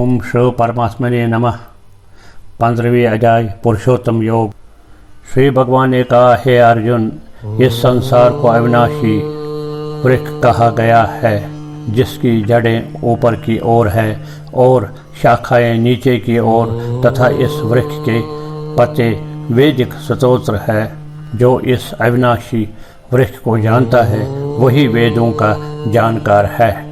ओम श्री परमात्मने नमः। 15वीं अध्याय पुरुषोत्तम योग। श्री भगवान ने कहा, हे अर्जुन, इस संसार को अविनाशी वृक्ष कहा गया है, जिसकी जड़ें ऊपर की ओर है और शाखाएं नीचे की ओर, तथा इस वृक्ष के पत्ते वैदिक स्तोत्र है। जो इस अविनाशी वृक्ष को जानता है, वही वेदों का जानकार है।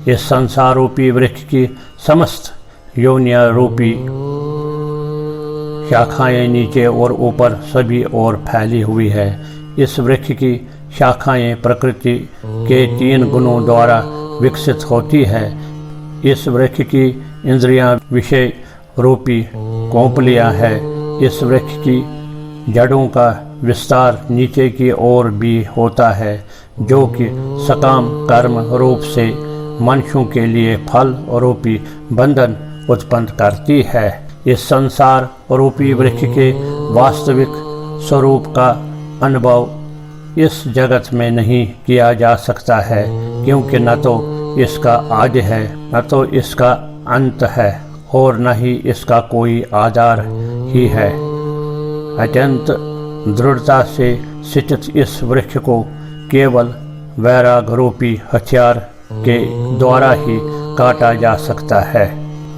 इस संसार रूपी वृक्ष की समस्त योनिया रूपी शाखाएं नीचे और ऊपर सभी ओर फैली हुई है। इस वृक्ष की शाखाएं प्रकृति के 3 गुणों द्वारा विकसित होती है। इस वृक्ष की इंद्रियां विषय रूपी कोंपलियां है। इस वृक्ष की जड़ों का विस्तार नीचे की ओर भी होता है, जो कि सकाम कर्म रूप से मनुष्यों के लिए फल रूपी बंधन उत्पन्न करती है। इस संसार रूपी वृक्ष के वास्तविक स्वरूप का अनुभव इस जगत में नहीं किया जा सकता है, क्योंकि न तो इसका आदि है, न तो इसका अंत है, और न ही इसका कोई आधार ही है। अत्यंत दृढ़ता से स्थित इस वृक्ष को केवल वैराग रूपी हथियार के द्वारा ही काटा जा सकता है।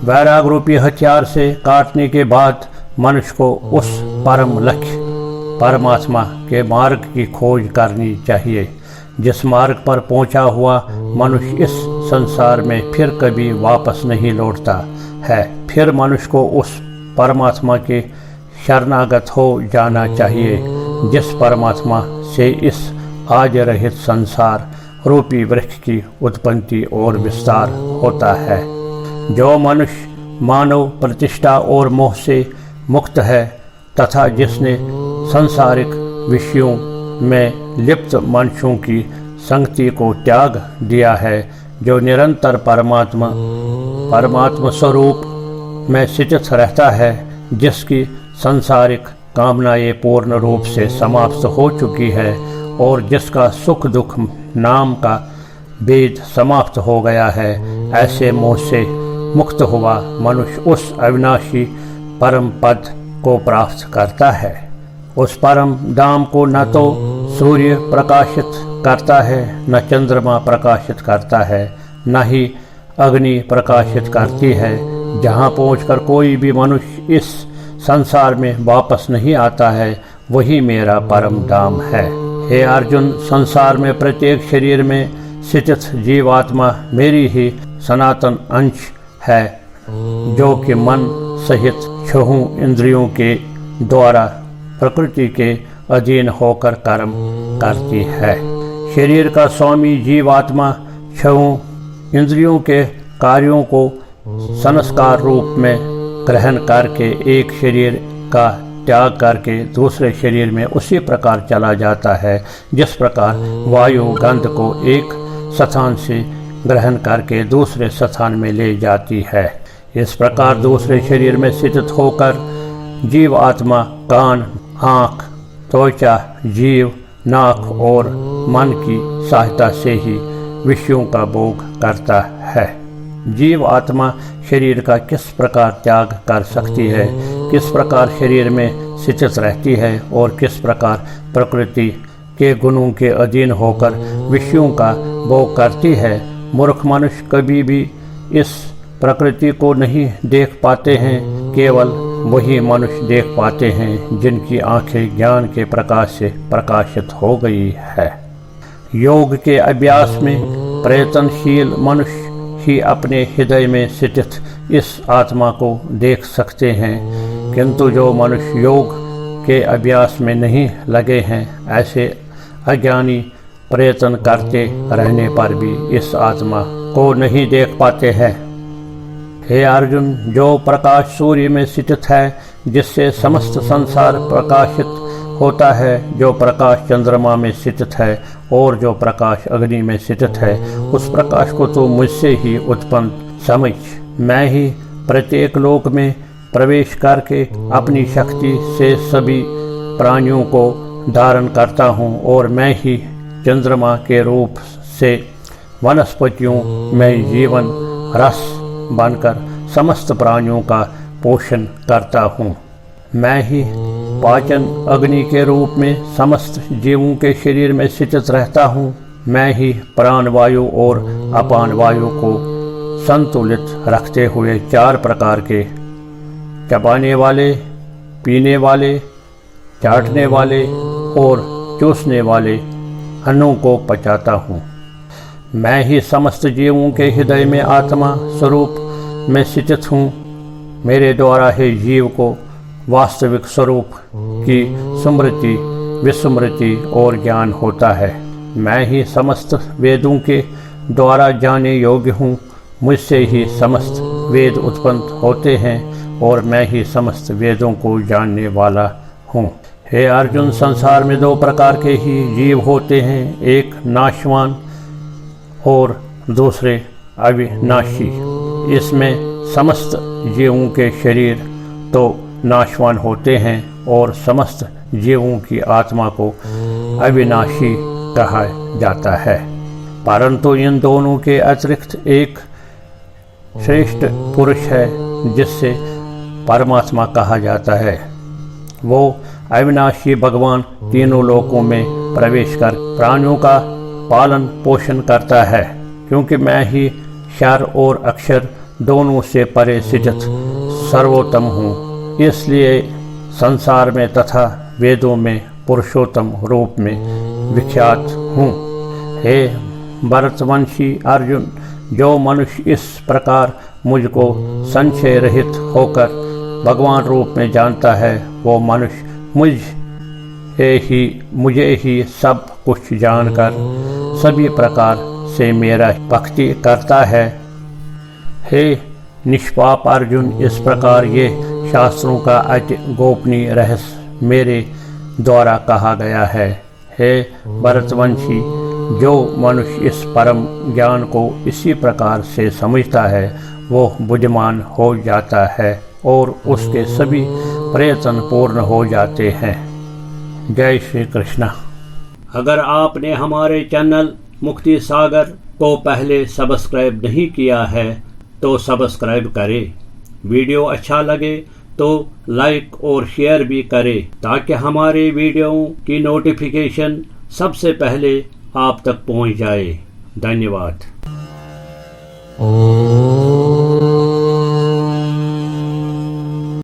वैराग रूपी हथियार से काटने के बाद मनुष्य को उस परम लक्ष्य परमात्मा के मार्ग की खोज करनी चाहिए। जिस मार्ग पर पहुंचा हुआ मनुष्य इस संसार में फिर कभी वापस नहीं लौटता है। फिर मनुष्य को उस परमात्मा के शरणागत हो जाना चाहिए, जिस परमात्मा से इस आज रहित संसार रूपी वृक्ष की उत्पत्ति और विस्तार होता है। जो मनुष्य मानव प्रतिष्ठा और मोह से मुक्त है, तथा जिसने सांसारिक विषयों में लिप्त मनुष्यों की संगति को त्याग दिया है, जो निरंतर परमात्मा स्वरूप में स्थित रहता है, जिसकी सांसारिक कामनाएं पूर्ण रूप से समाप्त हो चुकी है और जिसका सुख दुख नाम का भेद समाप्त हो गया है, ऐसे मोह से मुक्त हुआ मनुष्य उस अविनाशी परम पद को प्राप्त करता है। उस परम धाम को न तो सूर्य प्रकाशित करता है, न चंद्रमा प्रकाशित करता है, न ही अग्नि प्रकाशित करती है। जहाँ पहुंचकर कोई भी मनुष्य इस संसार में वापस नहीं आता है, वही मेरा परम धाम है। हे अर्जुन, संसार में प्रत्येक शरीर में स्थित जीवात्मा मेरी ही सनातन अंश है, जो कि मन सहित 6 इंद्रियों के द्वारा प्रकृति के अधीन होकर कर्म करती है। शरीर का स्वामी जीवात्मा 6 इंद्रियों के कार्यों को संस्कार रूप में ग्रहण करके एक शरीर का त्याग करके दूसरे शरीर में उसी प्रकार चला जाता है, जिस प्रकार वायु गंध को एक स्थान से ग्रहण करके दूसरे स्थान में ले जाती है। इस प्रकार दूसरे शरीर में स्थित होकर जीव आत्मा कान, आँख, त्वचा, जीव, नाक और मन की सहायता से ही विषयों का भोग करता है। जीव आत्मा शरीर का किस प्रकार त्याग कर सकती है, किस प्रकार शरीर में स्थित रहती है और किस प्रकार प्रकृति के गुणों के अधीन होकर विषयों का भोग करती है। मूर्ख मनुष्य कभी भी इस प्रकृति को नहीं देख पाते हैं। केवल वही मनुष्य देख पाते हैं जिनकी आंखें ज्ञान के प्रकाश से प्रकाशित हो गई है। योग के अभ्यास में प्रयत्नशील मनुष्य ही अपने हृदय में स्थित इस आत्मा को देख सकते हैं, किंतु जो मनुष्य योग के अभ्यास में नहीं लगे हैं, ऐसे अज्ञानी प्रयत्न करते रहने पर भी इस आत्मा को नहीं देख पाते हैं। हे अर्जुन, जो प्रकाश सूर्य में स्थित है, जिससे समस्त संसार प्रकाशित होता है, जो प्रकाश चंद्रमा में स्थित है और जो प्रकाश अग्नि में स्थित है, उस प्रकाश को तो मुझसे ही उत्पन्न समझ। मैं ही प्रत्येक लोक में प्रवेश करके अपनी शक्ति से सभी प्राणियों को धारण करता हूँ, और मैं ही चंद्रमा के रूप से वनस्पतियों में जीवन रस बनकर समस्त प्राणियों का पोषण करता हूँ। मैं ही पाचन अग्नि के रूप में समस्त जीवों के शरीर में स्थित रहता हूँ। मैं ही प्राण वायु और अपान वायु को संतुलित रखते हुए 4 प्रकार के चबाने वाले, पीने वाले, चाटने वाले और चूसने वाले अन्नों को पचाता हूँ। मैं ही समस्त जीवों के हृदय में आत्मा स्वरूप में स्थित हूँ। मेरे द्वारा ही जीव को वास्तविक स्वरूप की स्मृति, विस्मृति और ज्ञान होता है। मैं ही समस्त वेदों के द्वारा जाने योग्य हूँ। मुझसे ही समस्त वेद उत्पन्न होते हैं और मैं ही समस्त वेदों को जानने वाला हूँ। हे अर्जुन, संसार में 2 प्रकार के ही जीव होते हैं, एक नाशवान और दूसरे अविनाशी। इसमें समस्त जीवों के शरीर तो नाशवान होते हैं और समस्त जीवों की आत्मा को अविनाशी कहा जाता है। परंतु इन दोनों के अतिरिक्त एक श्रेष्ठ पुरुष है जिससे परमात्मा कहा जाता है। वो अविनाशी भगवान तीनों लोकों में प्रवेश कर प्राणियों का पालन पोषण करता है। क्योंकि मैं ही क्षर और अक्षर दोनों से परे स्थित सर्वोत्तम हूँ, इसलिए संसार में तथा वेदों में पुरुषोत्तम रूप में विख्यात हूँ। हे भरतवंशी अर्जुन, जो मनुष्य इस प्रकार मुझको संशय रहित होकर भगवान रूप में जानता है, वो मनुष्य मुझे ही सब कुछ जानकर सभी प्रकार से मेरा भक्ति करता है। हे निष्पाप अर्जुन, इस प्रकार ये शास्त्रों का अति गोपनीय रहस्य मेरे द्वारा कहा गया है। हे भरतवंशी, जो मनुष्य इस परम ज्ञान को इसी प्रकार से समझता है, वो बुद्धिमान हो जाता है और उसके सभी प्रयत्न पूर्ण हो जाते हैं। जय श्री कृष्ण। अगर आपने हमारे चैनल मुक्ति सागर को पहले सब्सक्राइब नहीं किया है तो सब्सक्राइब करें। वीडियो अच्छा लगे तो लाइक और शेयर भी करें ताकि हमारे वीडियो की नोटिफिकेशन सबसे पहले आप तक पहुंच जाए। धन्यवाद।